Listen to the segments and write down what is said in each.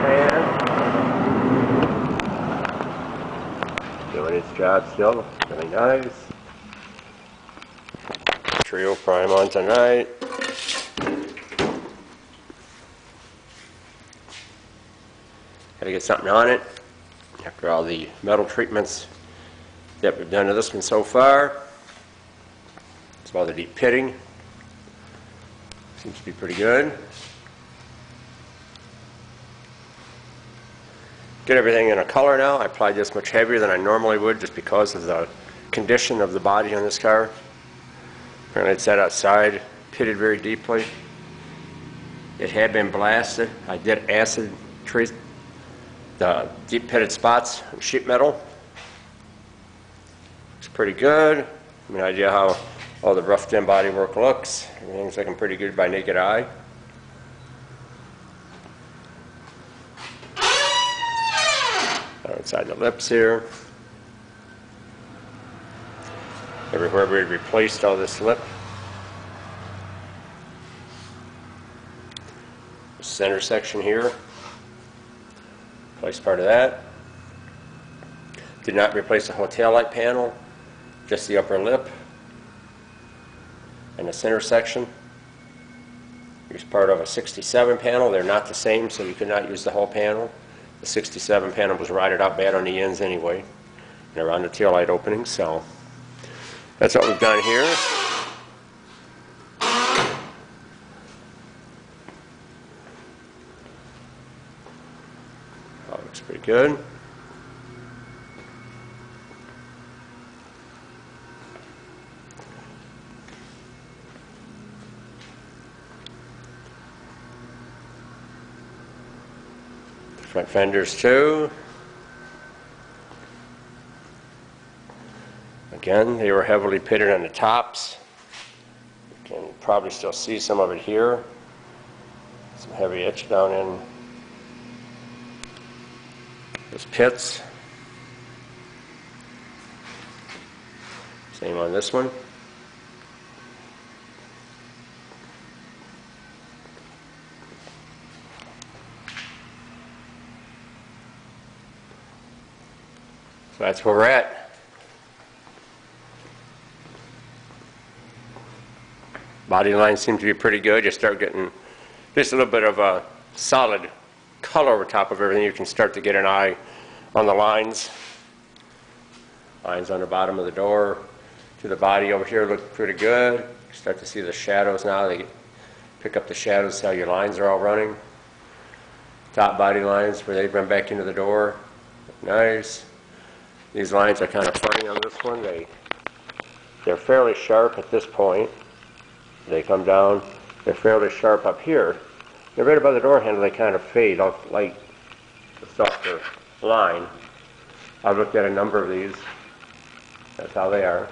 fan. Doing its job still, really nice. Trio prime on tonight. Got to get something on it after all the metal treatments that we've done to this one so far. It's all the deep pitting. Seems to be pretty good. Get everything in a color now. I applied this much heavier than I normally would just because of the condition of the body on this car. Apparently it sat outside, pitted very deeply. It had been blasted. I did acid treat the deep pitted spots on sheet metal. Looks pretty good. I have an idea how all the roughed in body work looks. Everything's looking pretty good by naked eye. Inside the lips here. Everywhere we replaced all this lip. The center section here. Replaced part of that. Did not replace the whole tail light panel, just the upper lip and the center section. Here's part of a 67 panel. They're not the same, so you could not use the whole panel. The 67 panel was rotted out bad on the ends anyway, and around the tail light opening, so that's what we've done here. Oh, looks pretty good. Front fenders too. Again, they were heavily pitted on the tops. You can probably still see some of it here. Some heavy etch down in those pits. Same on this one. So that's where we're at. Body lines seem to be pretty good. You start getting just a little bit of a solid color over top of everything. You can start to get an eye on the lines. Lines on the bottom of the door to the body over here look pretty good. You start to see the shadows now. They pick up the shadows, how your lines are all running. Top body lines where they run back into the door. Look nice. These lines are kind of funny on this one. They're fairly sharp at this point. They come down. They're fairly sharp up here. They're right above the door handle. They kind of fade off like the softer line. I've looked at a number of these. That's how they are.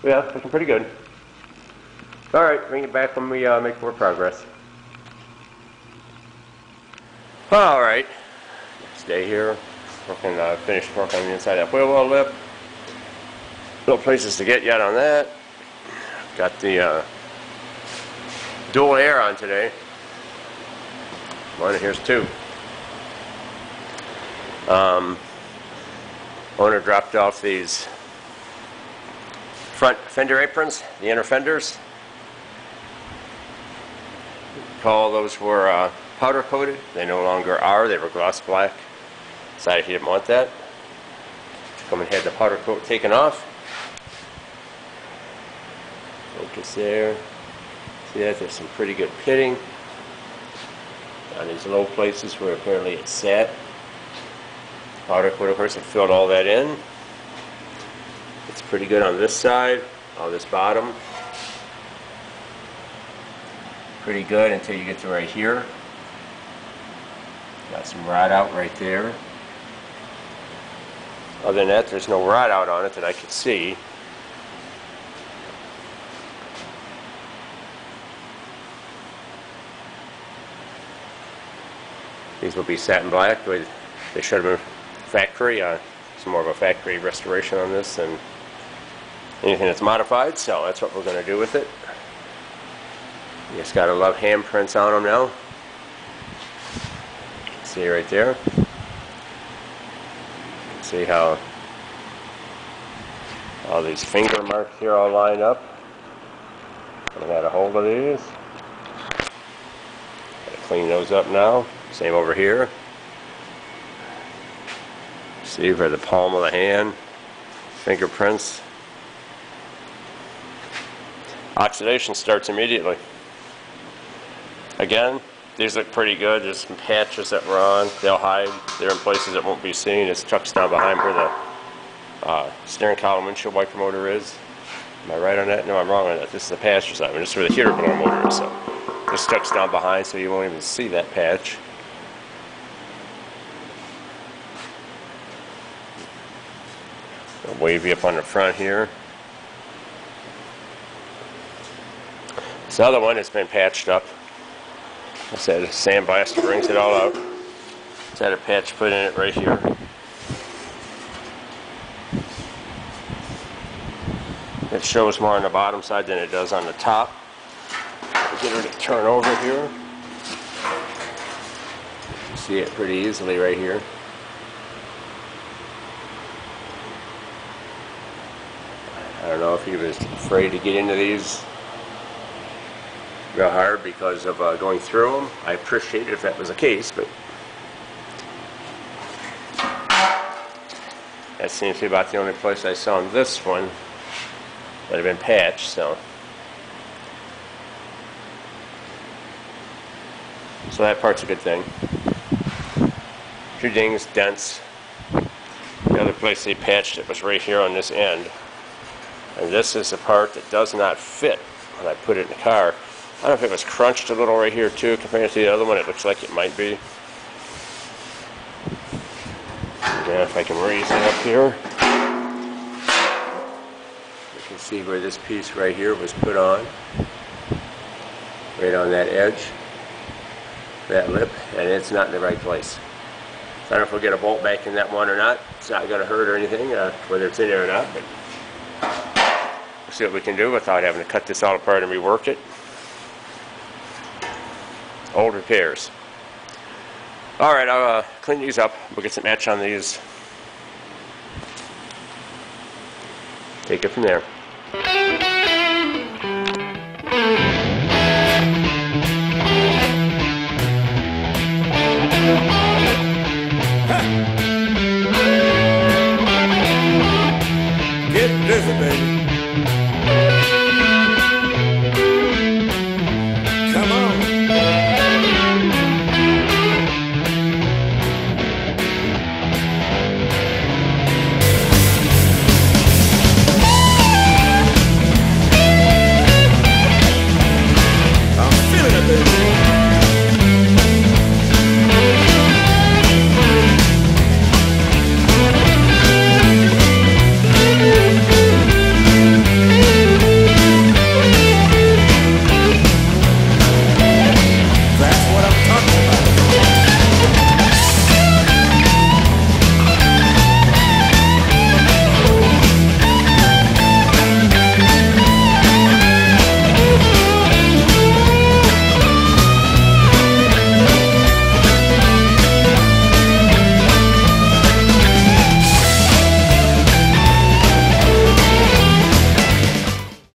Yeah, looking pretty good. All right, bring it back when we make more progress. All right. Stay here. Working, finished work on the inside of that wheel well lip. No places to get yet on that. Got the dual air on today. One, here's two. Owner dropped off these front fender aprons, the inner fenders. Recall those were powder coated. They no longer are. They were gloss black. Decided he didn't want that. Come and had the powder coat taken off. Focus there. See that? There's some pretty good pitting on these low places where apparently it sat. Powder coat, of course, had filled all that in. It's pretty good on this side, on this bottom. Pretty good until you get to right here. Got some rot out right there. Other than that, there's no rot out on it that I can see. These will be satin black. They should have been factory. It's more of a factory restoration on this than anything that's modified, so that's what we're going to do with it. You just gotta love handprints on them now. See right there. See how all these finger marks here all line up. I got a hold of these. Gotta clean those up now. Same over here. See for the palm of the hand, fingerprints. Oxidation starts immediately. Again, these look pretty good. There's some patches that were on. They'll hide. They're in places that won't be seen. It's tucked down behind where the steering column windshield wiper motor is. Am I right on that? No, I'm wrong on that. This is the passenger side. This is where the heater blower motor is. So this tucks down behind, so you won't even see that patch. I'll wave you up on the front here. This other one has been patched up. I said sandblaster brings it all out. It's had a patch put in it right here. It shows more on the bottom side than it does on the top. I'll get her to turn over here. You see it pretty easily right here. I don't know if he was afraid to get into these real hard because of going through them. I appreciate it if that was the case, but that seems to be about the only place I saw on this one that had been patched. So that part's a good thing. Few dings, dents. The other place they patched it was right here on this end, and this is the part that does not fit when I put it in the car. I don't know if it was crunched a little right here too compared to the other one. It looks like it might be. Yeah, if I can raise it up here. You can see where this piece right here was put on. Right on that edge. That lip. And it's not in the right place. I don't know if we'll get a bolt back in that one or not. It's not going to hurt or anything, whether it's in there or not. But we'll see what we can do without having to cut this all apart and rework it. Old repairs. Alright, I'll clean these up. We'll get some etch on these. Take it from there.